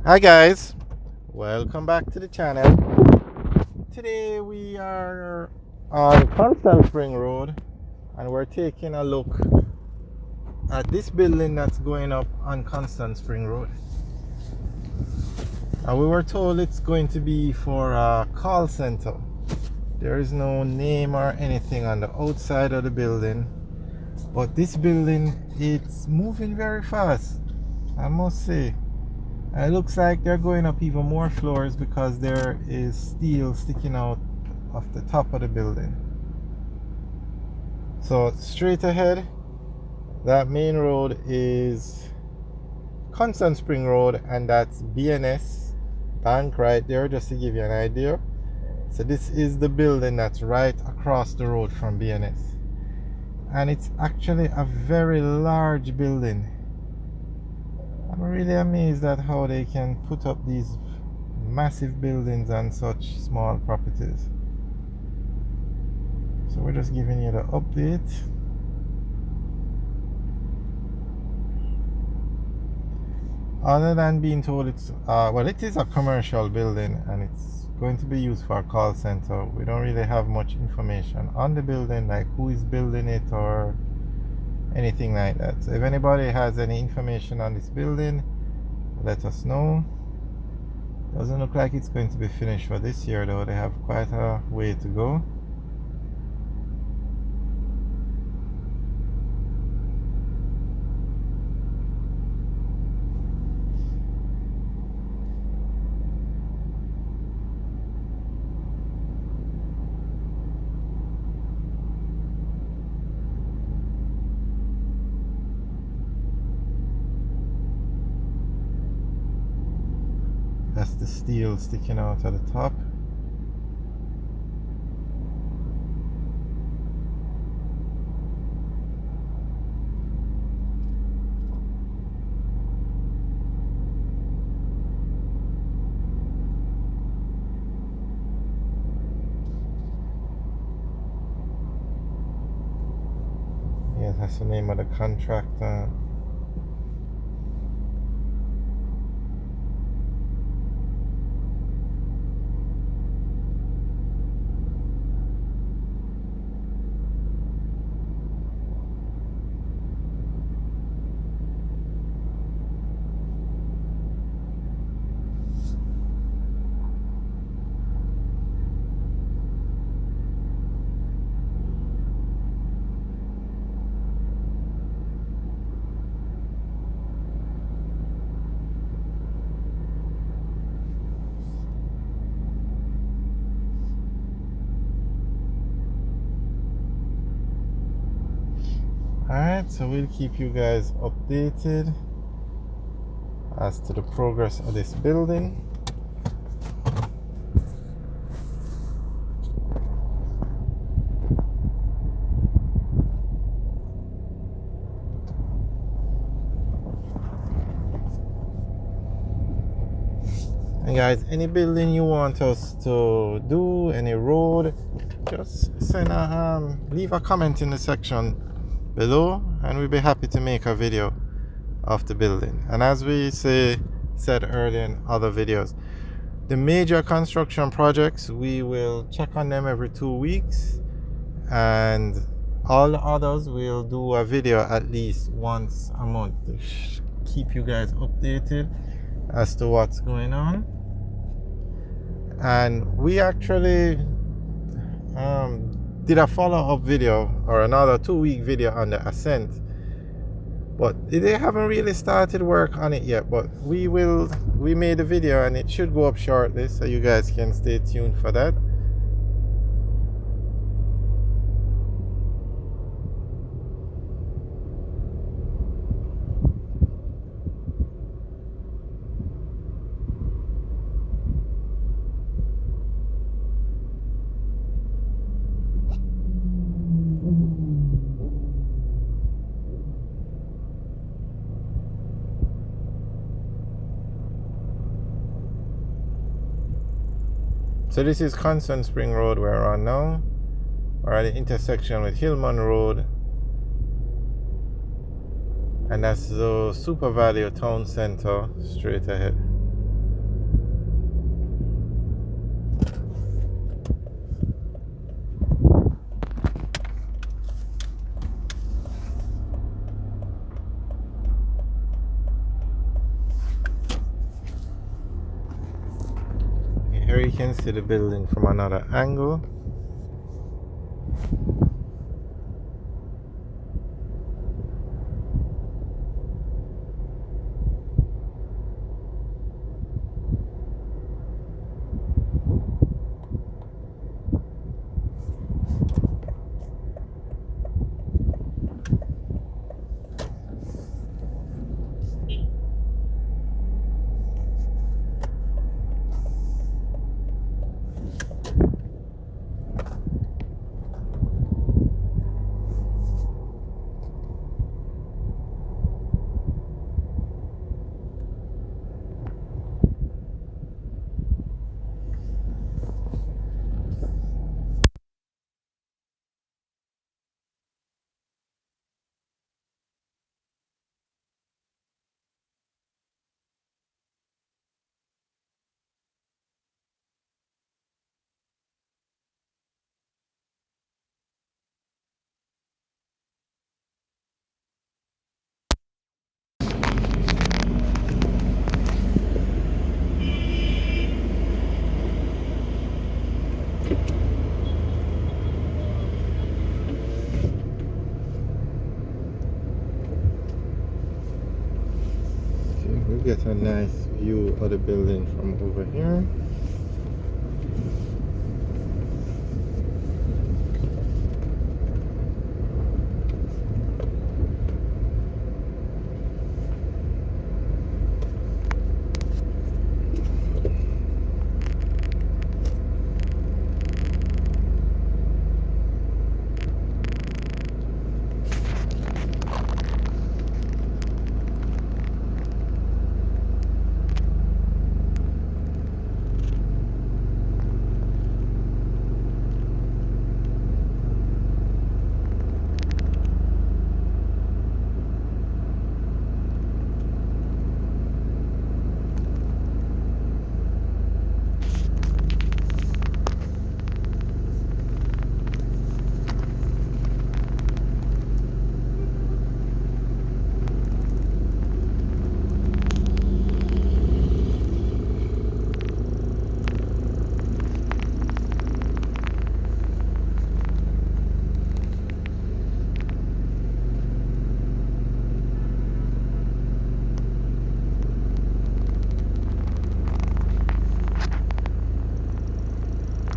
Hi guys, welcome back to the channel. Today we are on Constant Spring Road and we're taking a look at this building that's going up on Constant Spring Road. And we were told it's going to be for a call center. There is no name or anything on the outside of the building, but this building, it's moving very fast, I must say. And it looks like they're going up even more floors because there is steel sticking out of the top of the building. So straight ahead, that main road is Constant Spring Road, and that's BNS Bank right there, just to give you an idea. So this is the building that's right across the road from BNS. And it's actually a very large building. I'm really amazed at how they can put up these massive buildings on such small properties. So we're just giving you the update. Other than being told it's well, it is a commercial building and it's going to be used for a call center. We don't really have much information on the building, like who is building it or anything like that. So if anybody has any information on this building, let us know. Doesn't look like it's going to be finished for this year though. They have quite a way to go. That's the steel sticking out at the top. Yeah, that's the name of the contractor. Alright, so we'll keep you guys updated as to the progress of this building. And guys, any building you want us to do, any road, just leave a comment in the section below and we'll be happy to make a video of the building. And as we said earlier in other videos, the major construction projects, we will check on them every 2 weeks, and all the others we'll do a video at least once a month to keep you guys updated as to what's going on. And we actually did a follow-up video or another 2-week video on the Ascent, but they haven't really started work on it yet, but we made a video and it should go up shortly, so you guys can stay tuned for that. So this is Constant Spring Road we're on now. We're at the intersection with Hillman Road. And that's the Super Value Town Center straight ahead. Here you can see the building from another angle. We get a nice view of the building from over here.